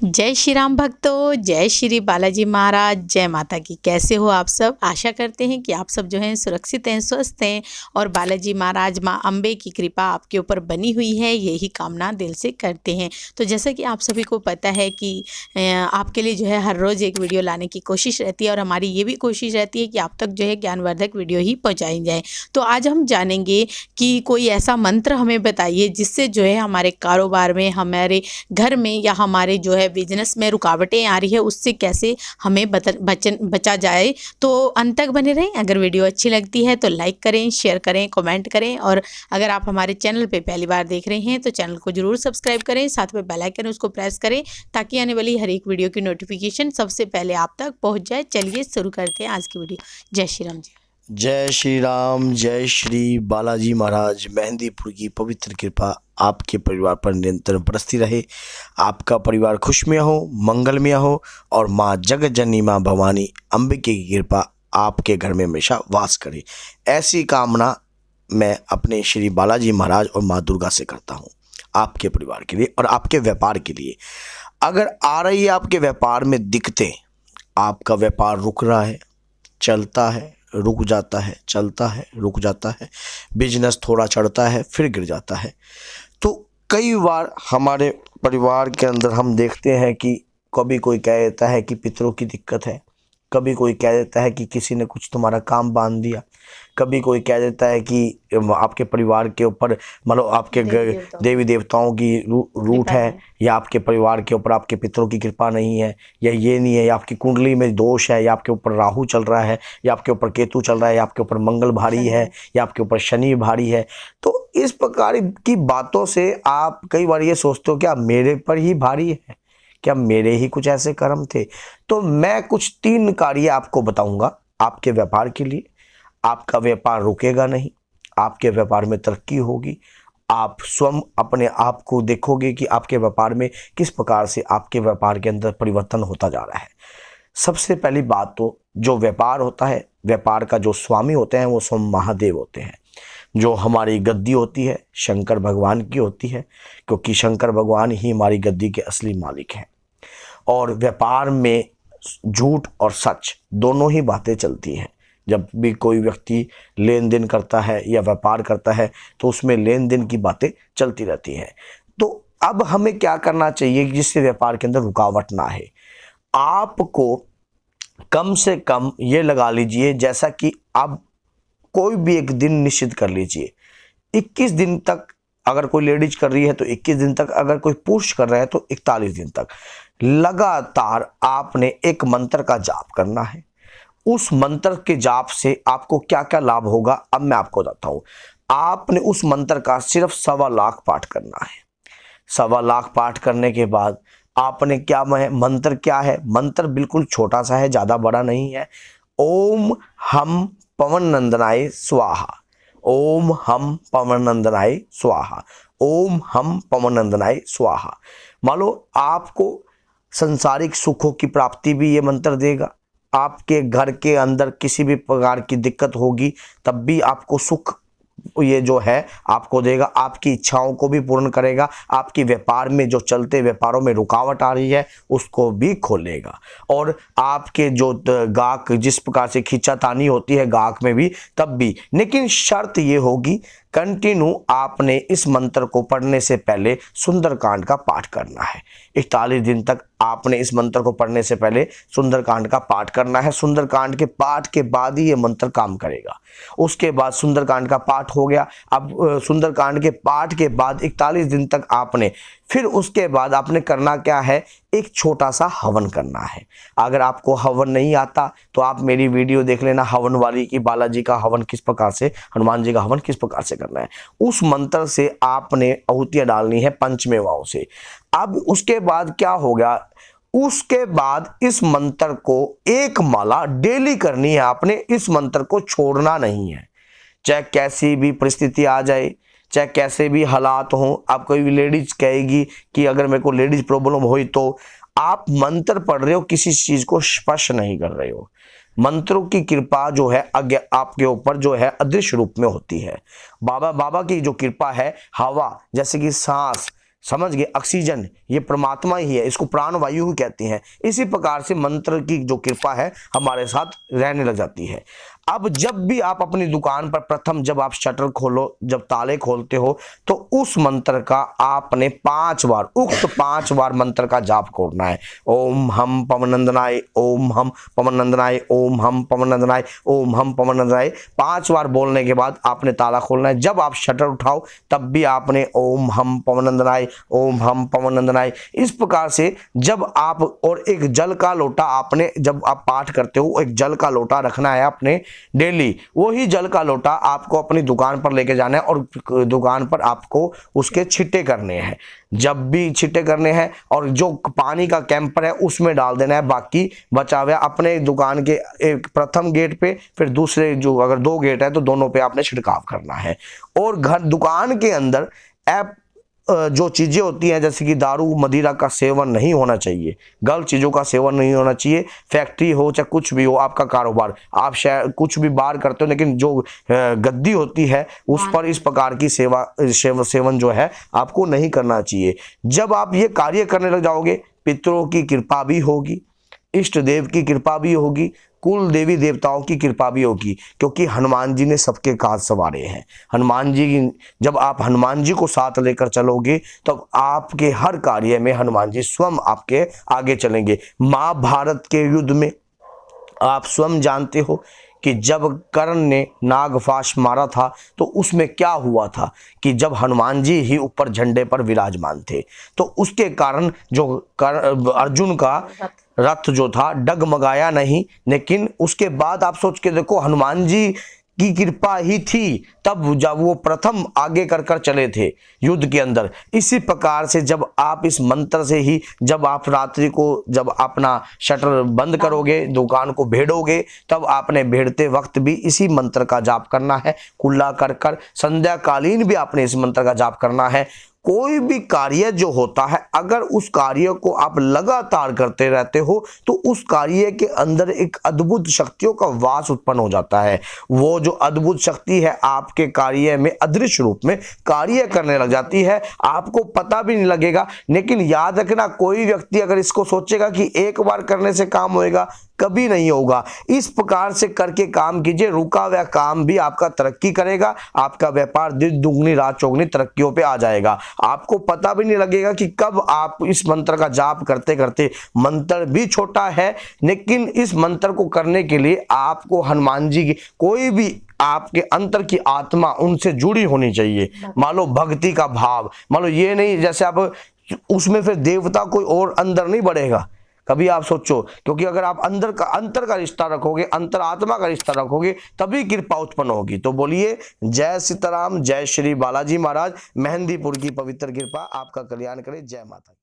जय श्री राम भक्तों, जय श्री बालाजी महाराज, जय माता की। कैसे हो आप सब? आशा करते हैं कि आप सब जो हैं सुरक्षित हैं, स्वस्थ हैं और बालाजी महाराज माँ अम्बे की कृपा आपके ऊपर बनी हुई है, यही कामना दिल से करते हैं। तो जैसा कि आप सभी को पता है कि आपके लिए जो है हर रोज़ एक वीडियो लाने की कोशिश रहती है और हमारी ये भी कोशिश रहती है कि आप तक जो है ज्ञानवर्धक वीडियो ही पहुँचाई जाए। तो आज हम जानेंगे कि कोई ऐसा मंत्र हमें बताइए जिससे जो है हमारे कारोबार में, हमारे घर में या हमारे जो है बिजनेस में रुकावटें आ रही है, उससे कैसे हमें बचा जाए। तो अंत तक बने रहें। अगर वीडियो अच्छी लगती है तो लाइक करें, शेयर करें, कमेंट करें और अगर आप हमारे चैनल पे पहली बार देख रहे हैं तो चैनल को जरूर सब्सक्राइब करें, साथ में बेल आइकन उसको प्रेस करें ताकि आने वाली हर एक वीडियो की नोटिफिकेशन सबसे पहले आप तक पहुँच जाए। चलिए शुरू करते हैं आज की वीडियो। जय श्री राम जी। जय श्री राम, जय श्री बालाजी महाराज। मेहंदीपुर की पवित्र कृपा आपके परिवार पर निरंतर बरसती रहे। आपका परिवार खुशमय हो, मंगलमय हो और माँ जगत जननी माँ भवानी अंबिके की कृपा आपके घर में हमेशा वास करे। ऐसी कामना मैं अपने श्री बालाजी महाराज और माँ दुर्गा से करता हूँ आपके परिवार के लिए और आपके व्यापार के लिए। अगर आ रही है आपके व्यापार में दिक्कतें, आपका व्यापार रुक रहा है, चलता है, रुक जाता है, चलता है, रुक जाता है, बिजनेस थोड़ा चढ़ता है फिर गिर जाता है, तो कई बार हमारे परिवार के अंदर हम देखते हैं कि कभी कोई कह देता है कि पितरों की दिक्कत है, कभी कोई कह देता है कि किसी ने कुछ तुम्हारा काम बांध दिया, कभी कोई कह देता है कि आपके परिवार के ऊपर मतलब आपके देवी देवताओं की रूठ है, या आपके परिवार के ऊपर आपके पितरों की कृपा नहीं है, या ये नहीं है, या आपकी कुंडली में दोष है, या आपके ऊपर राहु चल रहा है, या आपके ऊपर केतु चल रहा है, या आपके ऊपर मंगल भारी है, या आपके ऊपर शनि भारी है। तो इस प्रकार की बातों से आप कई बार ये सोचते हो क्या मेरे पर ही भारी है, क्या मेरे ही कुछ ऐसे कर्म थे। तो मैं कुछ 3 कार्य आपको बताऊंगा आपके व्यापार के लिए। आपका व्यापार रुकेगा नहीं, आपके व्यापार में तरक्की होगी। आप स्वयं अपने आप को देखोगे कि आपके व्यापार में किस प्रकार से आपके व्यापार के अंदर परिवर्तन होता जा रहा है। सबसे पहली बात तो जो व्यापार होता है, व्यापार का जो स्वामी होते हैं वो स्वयं महादेव होते हैं। जो हमारी गद्दी होती है शंकर भगवान की होती है, क्योंकि शंकर भगवान ही हमारी गद्दी के असली मालिक हैं। और व्यापार में झूठ और सच दोनों ही बातें चलती हैं। जब भी कोई व्यक्ति लेन देन करता है या व्यापार करता है तो उसमें लेन देन की बातें चलती रहती हैं। तो अब हमें क्या करना चाहिए जिससे व्यापार के अंदर रुकावट ना आए। आपको कम से कम ये लगा लीजिए, जैसा कि आप कोई भी एक दिन निश्चित कर लीजिए। 21 दिन तक अगर कोई लेडीज कर रही है तो 21 दिन तक, अगर कोई पुरुष कर रहा है तो 41 दिन तक लगातार आपने एक मंत्र का जाप करना है। उस मंत्र के जाप से आपको क्या क्या लाभ होगा अब मैं आपको बताता हूं। आपने उस मंत्र का सिर्फ 1.25 लाख पाठ करना है। 1.25 लाख पाठ करने के बाद आपने क्या मंत्र क्या है, मंत्र बिल्कुल छोटा सा है, ज्यादा बड़ा नहीं है। ओम हम पवन नंदनाय स्वाहा, ओम हम पवन नंदनाय स्वाहा, ओम हम पवन नंदनाय स्वाहा। मान लो आपको संसारिक सुखों की प्राप्ति भी ये मंत्र देगा। आपके घर के अंदर किसी भी प्रकार की दिक्कत होगी तब भी आपको सुख ये जो है आपको देगा। आपकी इच्छाओं को भी पूर्ण करेगा। आपकी व्यापार में जो चलते व्यापारों में रुकावट आ रही है उसको भी खोलेगा। और आपके जो गाहक जिस प्रकार से खींचातानी होती है गाहक में भी, तब भी, लेकिन शर्त ये होगी कंटिन्यू आपने इस मंत्र को पढ़ने से पहले सुंदरकांड का पाठ करना है। 41 दिन तक आपने इस मंत्र को पढ़ने से पहले सुंदरकांड का पाठ करना है। सुंदरकांड के पाठ के बाद ही ये मंत्र काम करेगा। उसके बाद सुंदरकांड का पाठ हो गया। अब सुंदरकांड के पाठ के बाद 41 दिन तक आपने फिर उसके बाद आपने करना क्या है, एक छोटा सा हवन करना है। अगर आपको हवन नहीं आता तो आप मेरी वीडियो देख लेना हवन वाली की, बालाजी का हवन किस प्रकार से, हनुमान जी का हवन किस प्रकार से करना है। उस मंत्र से आपने आहुतियां डालनी है पंचमेवाओं से। अब उसके बाद क्या हो गया, उसके बाद इस मंत्र को एक माला डेली करनी है आपने। इस मंत्र को छोड़ना नहीं है, चाहे कैसी भी परिस्थिति आ जाए, चाहे कैसे भी हालात हों। आप कोई भी लेडीज कहेगी कि अगर मेरे को लेडीज प्रॉब्लम हुई, तो आप मंत्र पढ़ रहे हो, किसी चीज को स्पर्श नहीं कर रहे हो। मंत्रों की कृपा जो है आपके ऊपर जो है अदृश्य रूप में होती है। बाबा की जो कृपा है, हवा जैसे कि सांस समझ गए, ऑक्सीजन ये परमात्मा ही है, इसको प्राण वायु ही कहते हैं। इसी प्रकार से मंत्र की जो कृपा है हमारे साथ रहने लग जाती है। अब जब भी आप अपनी दुकान पर प्रथम जब आप शटर खोलो, जब ताले खोलते हो, तो उस मंत्र का आपने 5 बार, उक्त 5 बार मंत्र का जाप करना है। ओम हम पवनंदनाय, ओम हम पवनंदनाय, ओम हम पवनंदनाय, ओम हम पवनंदनाय 5 बार बोलने के बाद आपने ताला खोलना है। जब आप शटर उठाओ तब भी आपने ओम हम पवनंदनाय, ओम हम पवनंदनाय, इस प्रकार से जब आप, और एक जल का लोटा आपने, जब आप पाठ करते हो एक जल का लोटा रखना है आपने डेली। वही जल का लोटा आपको अपनी दुकान पर लेके जाना है और दुकान पर आपको उसके छिट्टे करने हैं। जब भी छिट्टे करने हैं और जो पानी का कैंपर है उसमें डाल देना है, बाकी बचा हुआ अपने दुकान के एक प्रथम गेट पे, फिर दूसरे जो अगर 2 गेट है तो दोनों पे आपने छिड़काव करना है। और घर दुकान के अंदर जो चीज़ें होती हैं जैसे कि दारू मदिरा का सेवन नहीं होना चाहिए, गलत चीज़ों का सेवन नहीं होना चाहिए। फैक्ट्री हो चाहे कुछ भी हो, आपका कारोबार, आप शायद कुछ भी बाहर करते हो, लेकिन जो गद्दी होती है उस पर इस प्रकार की सेवन जो है आपको नहीं करना चाहिए। जब आप ये कार्य करने लग जाओगे, पितरों की कृपा भी होगी, इष्ट देव की कृपा भी होगी, कुल देवी देवताओं की कृपा भी होगी, क्योंकि हनुमान जी ने सबके काज संवारे हैं। हनुमान जी, जब आप हनुमान जी को साथ लेकर चलोगे तब आपके हर कार्य में हनुमान जी स्वयं आपके आगे चलेंगे। महाभारत के युद्ध में आप स्वयं जानते हो कि जब कर्ण ने नागफाश मारा था तो उसमें क्या हुआ था कि जब हनुमान जी ही ऊपर झंडे पर विराजमान थे तो उसके कारण जो अर्जुन का रथ जो था डगमगाया नहीं। लेकिन उसके बाद आप सोच के देखो, हनुमान जी की कृपा ही थी तब जब वो प्रथम आगे कर चले थे युद्ध के अंदर। इसी प्रकार से जब आप इस मंत्र से ही, जब आप रात्रि को जब अपना शटर बंद करोगे, दुकान को भेड़ोगे, तब आपने भेड़ते वक्त भी इसी मंत्र का जाप करना है। कुल्ला कर संध्या कालीन भी आपने इस मंत्र का जाप करना है। कोई भी कार्य जो होता है, अगर उस कार्य को आप लगातार करते रहते हो तो उस कार्य के अंदर एक अद्भुत शक्तियों का वास उत्पन्न हो जाता है। वो जो अद्भुत शक्ति है आपके कार्य में अदृश्य रूप में कार्य करने लग जाती है, आपको पता भी नहीं लगेगा। लेकिन याद रखना, कोई व्यक्ति अगर इसको सोचेगा कि एक बार करने से काम होएगा, कभी नहीं होगा। इस प्रकार से करके काम कीजिए, रुका हुआ काम भी आपका तरक्की करेगा, आपका व्यापार दिन दुगनी रात चौगनी तरक्कियों पे आ जाएगा। आपको पता भी नहीं लगेगा कि कब आप इस मंत्र का जाप करते करते, मंत्र भी छोटा है लेकिन इस मंत्र को करने के लिए आपको हनुमान जी की, कोई भी आपके अंतर की आत्मा उनसे जुड़ी होनी चाहिए। मान लो भक्ति का भाव, मान लो ये नहीं जैसे आप उसमें फिर देवता कोई और अंदर नहीं बढ़ेगा। कभी आप सोचो, क्योंकि अगर आप अंतर का रिश्ता रखोगे, अंतर आत्मा का रिश्ता रखोगे, तभी कृपा उत्पन्न होगी। तो बोलिए जय सीताराम, जय श्री बालाजी महाराज। मेहंदीपुर की पवित्र कृपा आपका कल्याण करे। जय माता।